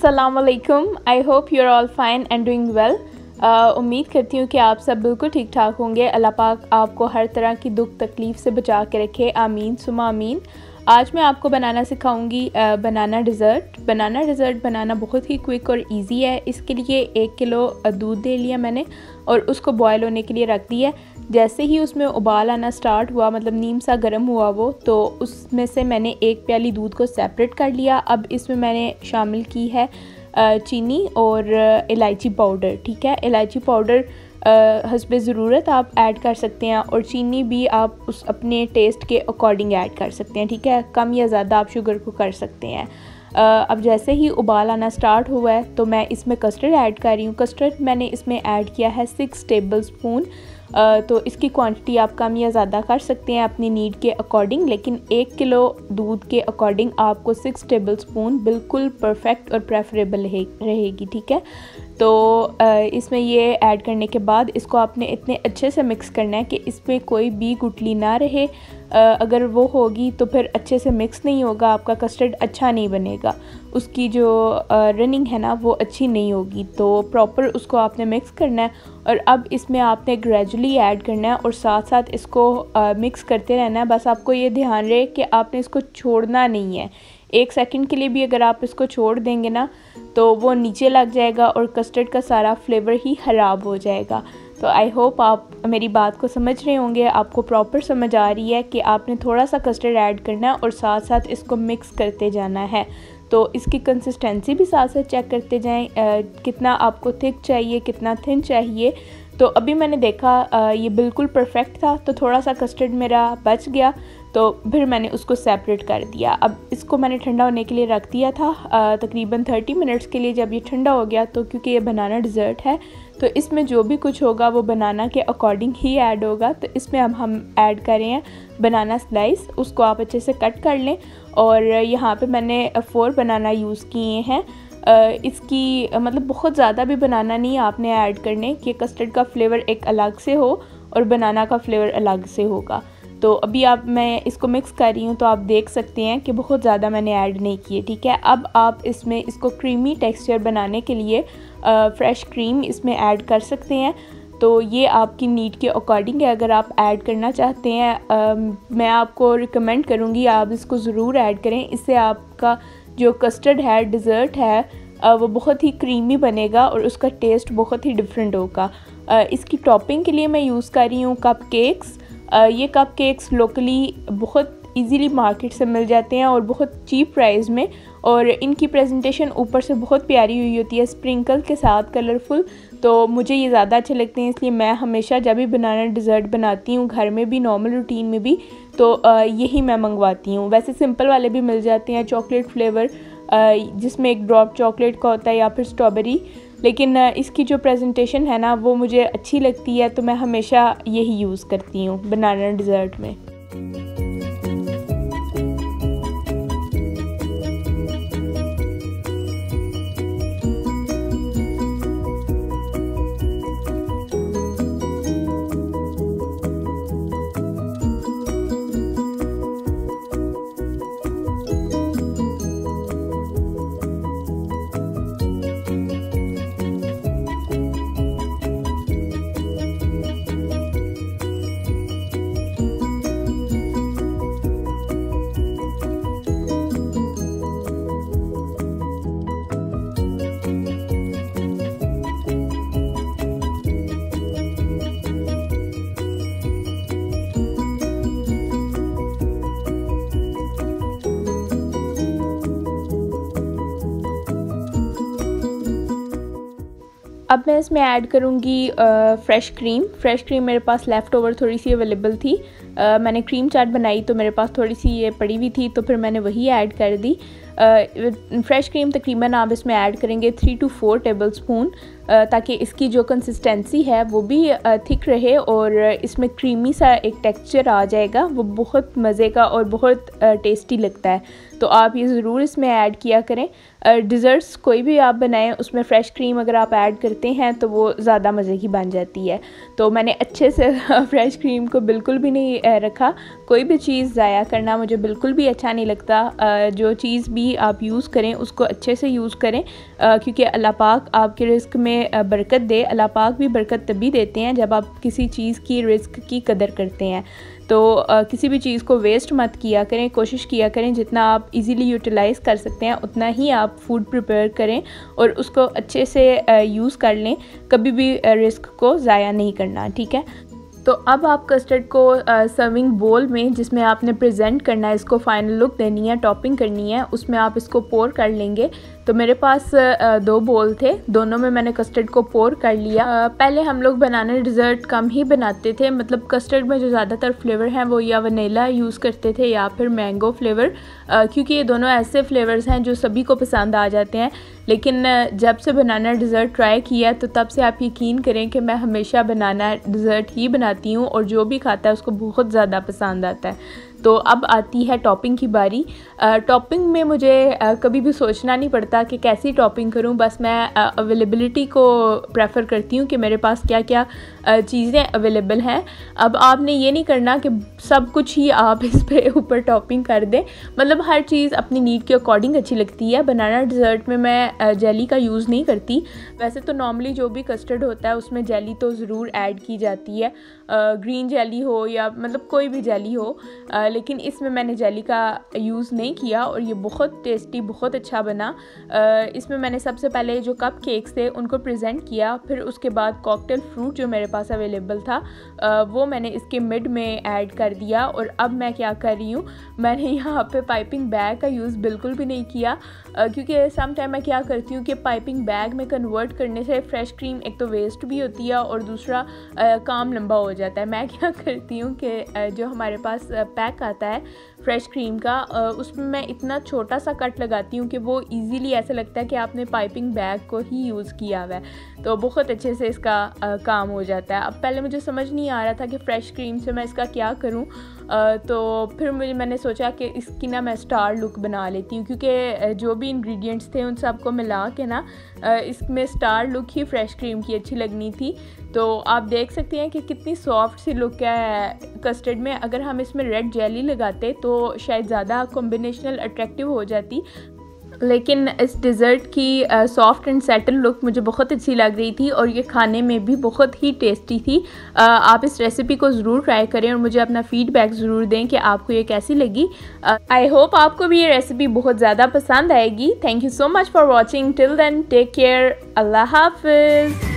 अस्सलाम वालेकुम। I hope you are all fine and doing well. उम्मीद करती हूँ कि आप सब बिल्कुल ठीक ठाक होंगे। अल्लाह पाक आपको हर तरह की दुख तकलीफ़ से बचा के रखे, आमीन सुमा आमीन। आज मैं आपको बनाना सिखाऊंगी बनाना डिज़र्ट। बनाना डिज़र्ट बनाना बहुत ही क्विक और इजी है। इसके लिए 1 किलो दूध ले लिया मैंने और उसको बॉयल होने के लिए रख दिया। जैसे ही उसमें उबाल आना स्टार्ट हुआ, मतलब नीम सा गर्म हुआ वो, तो उसमें से मैंने 1 प्याली दूध को सेपरेट कर लिया। अब इसमें मैंने शामिल की है चीनी और इलायची पाउडर। ठीक है, इलायची पाउडर हस्बे ज़रूरत आप ऐड कर सकते हैं और चीनी भी आप उस अपने टेस्ट के अकॉर्डिंग ऐड कर सकते हैं। ठीक है, कम या ज़्यादा आप शुगर को कर सकते हैं। अब जैसे ही उबाल आना स्टार्ट हुआ है तो मैं इसमें कस्टर्ड ऐड कर रही हूँ। कस्टर्ड मैंने इसमें ऐड किया है 6 टेबल स्पून। तो इसकी क्वांटिटी आप कम या ज़्यादा कर सकते हैं अपनी नीड के अकॉर्डिंग, लेकिन 1 किलो दूध के अकॉर्डिंग आपको 6 टेबल स्पून बिल्कुल परफेक्ट और प्रेफरेबल रहेगी। ठीक है, तो इसमें ये ऐड करने के बाद इसको आपने इतने अच्छे से मिक्स करना है कि इसमें कोई भी गुठली ना रहे। अगर वो होगी तो फिर अच्छे से मिक्स नहीं होगा, आपका कस्टर्ड अच्छा नहीं बनेगा, उसकी जो रनिंग है ना वो अच्छी नहीं होगी। तो प्रॉपर उसको आपने मिक्स करना है और अब इसमें आपने ग्रेजुअली ऐड करना है और साथ साथ इसको मिक्स करते रहना है। बस आपको ये ध्यान रहे कि आपने इसको छोड़ना नहीं है। 1 सेकंड के लिए भी अगर आप इसको छोड़ देंगे ना तो वो नीचे लग जाएगा और कस्टर्ड का सारा फ्लेवर ही ख़राब हो जाएगा। तो आई होप आप मेरी बात को समझ रहे होंगे, आपको प्रॉपर समझ आ रही है कि आपने थोड़ा सा कस्टर्ड ऐड करना है और साथ साथ इसको मिक्स करते जाना है। तो इसकी कंसिस्टेंसी भी साथ साथ चेक करते जाएं, कितना आपको थिक चाहिए, कितना थिन चाहिए। तो अभी मैंने देखा ये बिल्कुल परफेक्ट था, तो थोड़ा सा कस्टर्ड मेरा बच गया, तो फिर मैंने उसको सेपरेट कर दिया। अब इसको मैंने ठंडा होने के लिए रख दिया था तकरीबन 30 मिनट्स के लिए। जब ये ठंडा हो गया तो क्योंकि ये बनाना डिज़र्ट है तो इसमें जो भी कुछ होगा वो बनाना के अकॉर्डिंग ही ऐड होगा। तो इसमें अब हम ऐड कर रहे हैं बनाना स्लाइस। उसको आप अच्छे से कट कर लें और यहाँ पे मैंने 4 बनाना यूज़ किए हैं। इसकी मतलब बहुत ज़्यादा भी बनाना नहीं आपने ऐड करने कि कस्टर्ड का फ्लेवर एक अलग से हो और बनाना का फ्लेवर अलग से होगा। तो अभी मैं इसको मिक्स कर रही हूँ तो आप देख सकते हैं कि बहुत ज़्यादा मैंने ऐड नहीं किए। ठीक है, अब आप इसमें इसको क्रीमी टेक्सचर बनाने के लिए फ्रेश क्रीम इसमें ऐड कर सकते हैं। तो ये आपकी नीड के अकॉर्डिंग है, अगर आप ऐड करना चाहते हैं मैं आपको रिकमेंड करूँगी आप इसको ज़रूर ऐड करें। इससे आपका जो कस्टर्ड है, डिज़र्ट है, वो बहुत ही क्रीमी बनेगा और उसका टेस्ट बहुत ही डिफरेंट होगा। इसकी टॉपिंग के लिए मैं यूज़ कर रही हूँ कप केक्स। ये कप केक्स लोकली बहुत इजीली मार्केट से मिल जाते हैं और बहुत चीप प्राइस में, और इनकी प्रेजेंटेशन ऊपर से बहुत प्यारी हुई होती है स्प्रिंकल के साथ, कलरफुल। तो मुझे ये ज़्यादा अच्छे लगते हैं, इसलिए मैं हमेशा जब भी बनाना डिज़र्ट बनाती हूँ घर में भी, नॉर्मल रूटीन में भी, तो यही मैं मंगवाती हूँ। वैसे सिंपल वाले भी मिल जाते हैं चॉकलेट फ्लेवर जिसमें 1 ड्रॉप चॉकलेट का होता है या फिर स्ट्रॉबेरी, लेकिन इसकी जो प्रेजेंटेशन है ना वो मुझे अच्छी लगती है, तो मैं हमेशा यही यूज़ करती हूँ बनाना डिज़र्ट में। अब मैं इसमें ऐड करूँगी फ़्रेश क्रीम। फ्रेश क्रीम मेरे पास लेफ़्ट ओवर थोड़ी सी अवेलेबल थी। मैंने क्रीम चाट बनाई तो मेरे पास थोड़ी सी ये पड़ी हुई थी, तो फिर मैंने वही ऐड कर दी। फ़्रेश क्रीम तकरीबन आप इसमें ऐड करेंगे 3 to 4 टेबल स्पून, ताकि इसकी जो कंसिस्टेंसी है वो भी थिक रहे और इसमें क्रीमी सा एक टेक्सचर आ जाएगा, वो बहुत मज़े का और बहुत टेस्टी लगता है। तो आप ये ज़रूर इसमें ऐड किया करें। डिज़र्ट्स कोई भी आप बनाएं उसमें फ़्रेश क्रीम अगर आप ऐड करते हैं तो वो ज़्यादा मज़े की बन जाती है। तो मैंने अच्छे से फ़्रेश क्रीम को बिल्कुल भी नहीं रखा। कोई भी चीज़ ज़ाया करना मुझे बिल्कुल भी अच्छा नहीं लगता। जो चीज़ भी आप यूज़ करें उसको अच्छे से यूज़ करें, क्योंकि अल्लाह पाक आपके रिस्क में बरकत दे। अल्लाह पाक भी बरकत तभी देते हैं जब आप किसी चीज़ की रिस्क की कदर करते हैं। तो किसी भी चीज़ को वेस्ट मत किया करें, कोशिश किया करें जितना आप इजीली यूटिलाइज़ कर सकते हैं उतना ही आप फूड प्रिपेयर करें और उसको अच्छे से यूज़ कर लें। कभी भी रिस्क को ज़ाया नहीं करना, ठीक है। तो अब आप कस्टर्ड को सर्विंग बोल में, जिसमें आपने प्रेजेंट करना है, इसको फाइनल लुक देनी है, टॉपिंग करनी है, उसमें आप इसको पोर कर लेंगे। तो मेरे पास 2 बोल थे, दोनों में मैंने कस्टर्ड को पोर कर लिया। पहले हम लोग बनाना डिज़र्ट कम ही बनाते थे, मतलब कस्टर्ड में जो ज़्यादातर फ्लेवर हैं वो या वनीला यूज़ करते थे या फिर मैंगो फ्लेवर, क्योंकि ये दोनों ऐसे फ्लेवर्स हैं जो सभी को पसंद आ जाते हैं। लेकिन जब से बनाना डिज़र्ट ट्राई किया तो तब से आप यकीन करें कि मैं हमेशा बनाना डिज़र्ट ही बनाती हूँ और जो भी खाता है उसको बहुत ज़्यादा पसंद आता है। तो अब आती है टॉपिंग की बारी। टॉपिंग में मुझे कभी भी सोचना नहीं पड़ता कि कैसी टॉपिंग करूं, बस मैं अवेलेबिलिटी को प्रेफर करती हूं कि मेरे पास क्या क्या चीज़ें अवेलेबल हैं। अब आपने ये नहीं करना कि सब कुछ ही आप इस पे ऊपर टॉपिंग कर दें, मतलब हर चीज़ अपनी नीड के अकॉर्डिंग अच्छी लगती है। बनाना डिज़र्ट में मैं जेली का यूज़ नहीं करती। वैसे तो नॉर्मली जो भी कस्टर्ड होता है उसमें जेली तो ज़रूर ऐड की जाती है, ग्रीन जेली हो या मतलब कोई भी जेली हो, लेकिन इसमें मैंने जेली का यूज़ नहीं किया और ये बहुत टेस्टी, बहुत अच्छा बना। इसमें मैंने सबसे पहले जो कप केक्स थे उनको प्रेजेंट किया, फिर उसके बाद कॉकटेल फ्रूट जो मेरे पास अवेलेबल था वो मैंने इसके मिड में ऐड कर दिया। और अब मैं क्या कर रही हूँ, मैंने यहाँ पे पाइपिंग बैग का यूज़ बिल्कुल भी नहीं किया, क्योंकि सम टाइम मैं क्या करती हूँ कि पाइपिंग बैग में कन्वर्ट करने से फ्रेश क्रीम एक तो वेस्ट भी होती है और दूसरा काम लंबा हो जाता है। मैं क्या करती हूँ कि जो हमारे पास पैक आता है फ्रेश क्रीम का, उसमें मैं इतना छोटा सा कट लगाती हूँ कि वो इजीली ऐसा लगता है कि आपने पाइपिंग बैग को ही यूज़ किया हुआ है, तो बहुत अच्छे से इसका काम हो जाता है। अब पहले मुझे समझ नहीं आ रहा था कि फ़्रेश क्रीम से मैं इसका क्या करूँ, तो फिर मैंने सोचा कि इसकी ना मैं स्टार लुक बना लेती हूँ, क्योंकि जो भी इंग्रेडिएंट्स थे उन सबको मिला के ना इसमें स्टार लुक ही फ़्रेश क्रीम की अच्छी लगनी थी। तो आप देख सकते हैं कि कितनी सॉफ्ट सी लुक है कस्टर्ड में। अगर हम इसमें रेड जेली लगाते तो शायद ज़्यादा कॉम्बिनेशनल अट्रैक्टिव हो जाती, लेकिन इस डिज़र्ट की सॉफ्ट एंड सेटल लुक मुझे बहुत अच्छी लग रही थी और ये खाने में भी बहुत ही टेस्टी थी। आप इस रेसिपी को ज़रूर ट्राई करें और मुझे अपना फीडबैक ज़रूर दें कि आपको ये कैसी लगी। आई होप आपको भी ये रेसिपी बहुत ज़्यादा पसंद आएगी। Thank you so much for watching. Till then take care. अल्लाह हाफिज़।